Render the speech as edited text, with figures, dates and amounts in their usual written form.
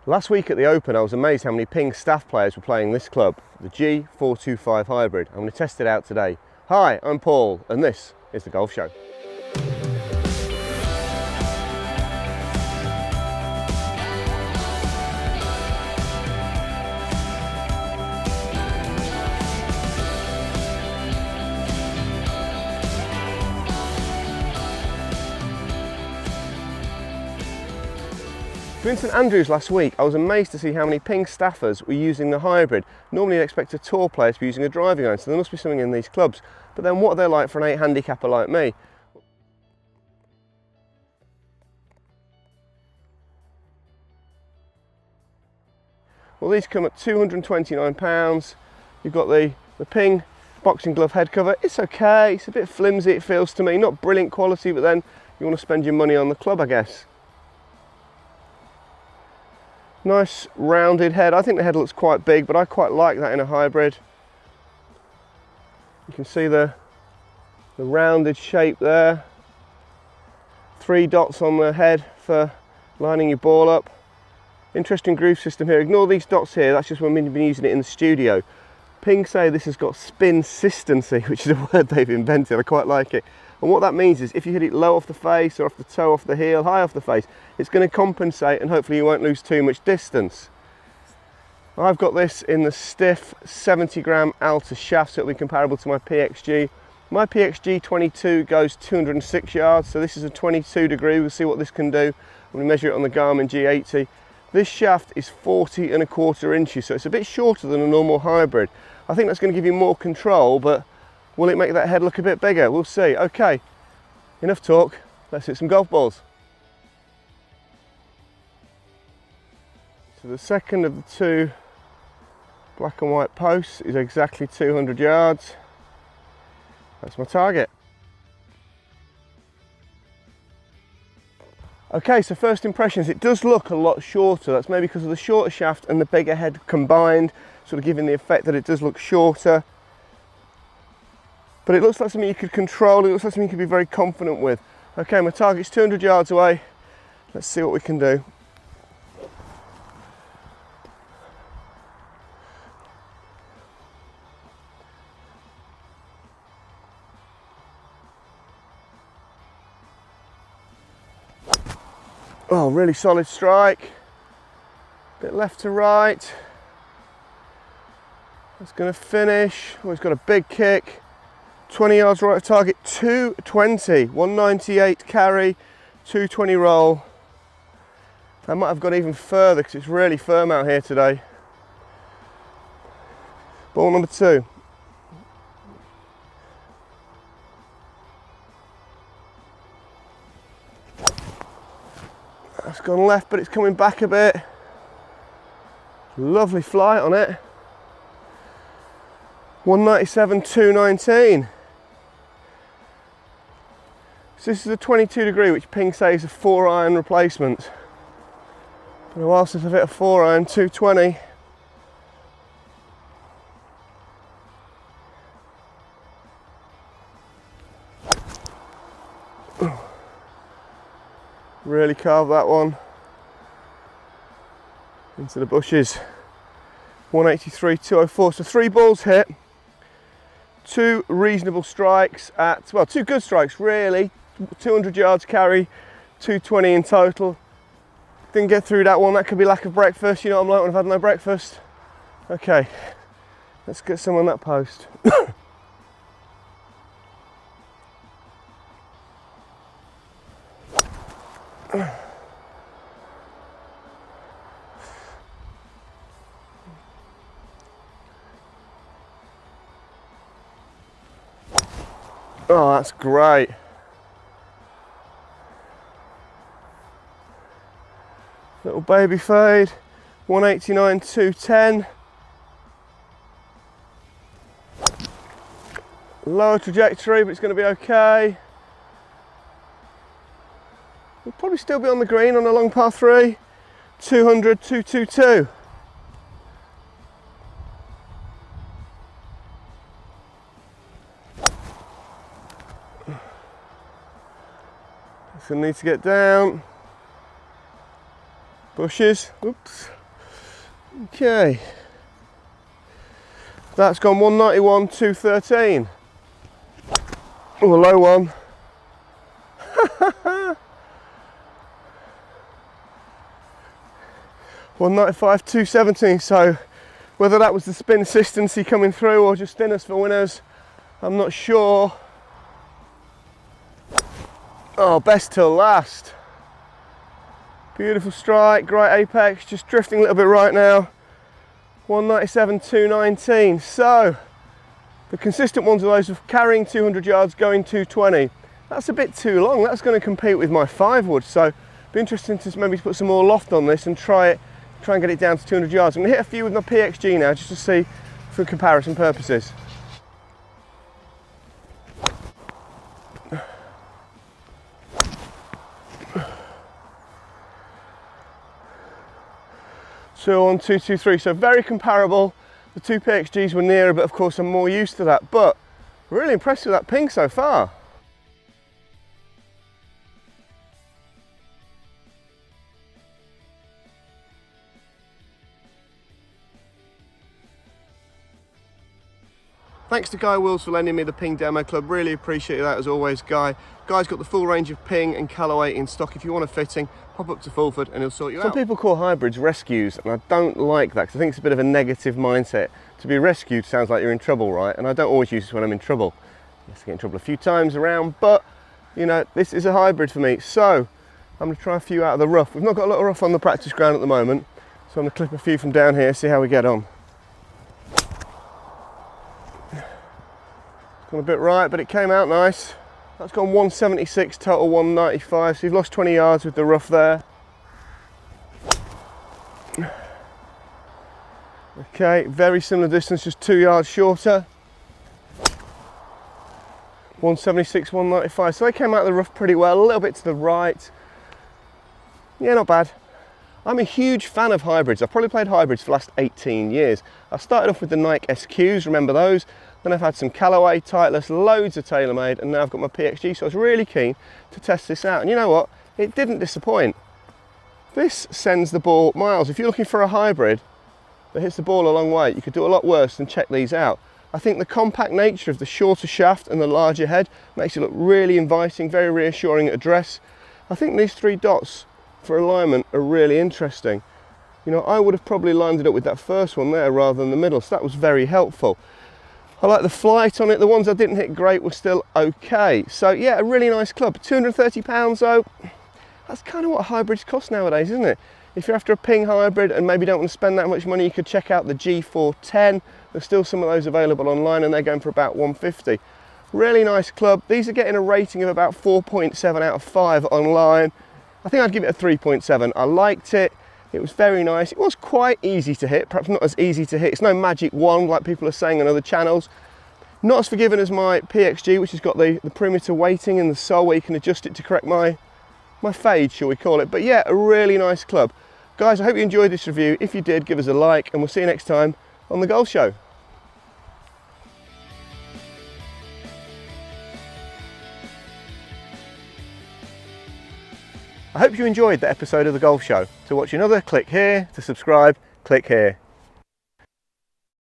Last week at the Open, I was amazed how many Ping staff players were playing this club, the G425 Hybrid. I'm going to test it out today. Hi, I'm Paul, and this is The Golf Show. In St Andrews last week, I was amazed to see how many Ping staffers were using the Hybrid. Normally you'd expect a tour player to be using a driving iron, so there must be something in these clubs. But then what are they like for an 8 handicapper like me? Well, these come at £229. You've got the Ping boxing glove head cover. It's okay, it's a bit flimsy, it feels to me. Not brilliant quality, but then you want to spend your money on the club, I guess. Nice rounded head. I think the head looks quite big, but I quite like that in a hybrid. You can see the rounded shape there. 3 dots on the head for lining your ball up. Interesting groove system here. Ignore these dots here, that's just when we've been using it in the studio. Ping say this has got spin consistency, which is a word they've invented. I quite like it. And what that means is if you hit it low off the face or off the toe, off the heel, high off the face, it's going to compensate and hopefully you won't lose too much distance. I've got this in the stiff 70 gram Alta shaft, so it'll be comparable to my PXG. My PXG 22 goes 206 yards, so this is a 22 degree. We'll see what this can do when we measure it on the Garmin G80. This shaft is 40¼ inches, so it's a bit shorter than a normal hybrid. I think that's going to give you more control, but will it make that head look a bit bigger? We'll see. Okay, enough talk, let's hit some golf balls. So the second of the 2 black and white posts is exactly 200 yards. That's my target. Okay, so first impressions, it does look a lot shorter. That's maybe because of the shorter shaft and the bigger head combined, sort of giving the effect that it does look shorter. But it looks like something you could control, it looks like something you could be very confident with. Okay, my target's 200 yards away. Let's see what we can do. Oh, really solid strike. Bit left to right. That's going to finish. Oh, he's got a big kick. 20 yards right of target, 220, 198 carry, 220 roll. I might have gone even further because it's really firm out here today. Ball number 2. That's gone left, but it's coming back a bit. Lovely flight on it. 197, 219. So this is a 22 degree, which Ping says is a 4-iron replacement. Been a while since I've hit a 4-iron, 220. Really carved that one into the bushes. 183, 204. So 3 balls hit. 2 reasonable strikes at, well, 2 good strikes really. 200 yards carry, 220 in total. Didn't get through that one. That could be lack of breakfast. You know what I'm like when I've had no breakfast. Okay, let's get some on that post. Oh, that's great. Little baby fade, 189, 210. Lower trajectory, but it's going to be okay. We'll probably still be on the green on a long par 3. 200, 222. It's going to need to get down. Bushes, oops. Okay, that's gone 191, 213. Oh, a low one. 195, 217. So whether that was the spin consistency coming through or just thinners for winners, I'm not sure. Oh, best till last. Beautiful strike, great apex, just drifting a little bit right now. 197, 219. So the consistent ones are those of carrying 200 yards, going 220. That's a bit too long. That's going to compete with my 5 wood. So be interesting to maybe put some more loft on this and try and get it down to 200 yards. I'm going to hit a few with my PXG now just to see for comparison purposes. So on 223, so very comparable. The 2 PXGs were nearer, but of course I'm more used to that. But really impressed with that Ping so far. Thanks to Guy Wills for lending me the Ping Demo Club, really appreciate that as always, Guy. Guy's got the full range of Ping and Callaway in stock. If you want a fitting, pop up to Fulford and he'll sort you out. Some people call hybrids rescues, and I don't like that because I think it's a bit of a negative mindset. To be rescued sounds like you're in trouble, right? And I don't always use this when I'm in trouble. Yes, I get in trouble a few times around, but you know, this is a hybrid for me. So I'm going to try a few out of the rough. We've not got a lot of rough on the practice ground at the moment, so I'm going to clip a few from down here, see how we get on. Gone a bit right, but it came out nice. That's gone 176, total 195, so you've lost 20 yards with the rough there. Okay, very similar distance, just 2 yards shorter. 176, 195, so they came out of the rough pretty well, a little bit to the right. Yeah, not bad. I'm a huge fan of hybrids. I've probably played hybrids for the last 18 years. I started off with the Nike SQs, remember those? Then I've had some Callaway, Titleist, loads of TaylorMade, and now I've got my PXG, so I was really keen to test this out. And you know what? It didn't disappoint. This sends the ball miles. If you're looking for a hybrid that hits the ball a long way, you could do a lot worse than check these out. I think the compact nature of the shorter shaft and the larger head makes it look really inviting, very reassuring at address. I think these 3 dots for alignment are really interesting. You know, I would have probably lined it up with that first one there rather than the middle, so that was very helpful. I like the flight on it. The ones I didn't hit great were still okay. So yeah, a really nice club. £230 though, that's kind of what hybrids cost nowadays, isn't it? If you're after a Ping hybrid and maybe don't want to spend that much money, you could check out the G410. There's still some of those available online and they're going for about 150. Really nice club. These are getting a rating of about 4.7 out of 5 online. I think I'd give it a 3.7. I liked it. It was very nice. It was quite easy to hit, perhaps not as easy to hit. It's no magic wand like people are saying on other channels. Not as forgiving as my PXG, which has got the perimeter weighting in the sole where you can adjust it to correct my fade, shall we call it. But yeah, a really nice club. Guys, I hope you enjoyed this review. If you did, give us a like and we'll see you next time on The Golf Show. I hope you enjoyed the episode of The Golf Show. To watch another, click here. To subscribe, click here.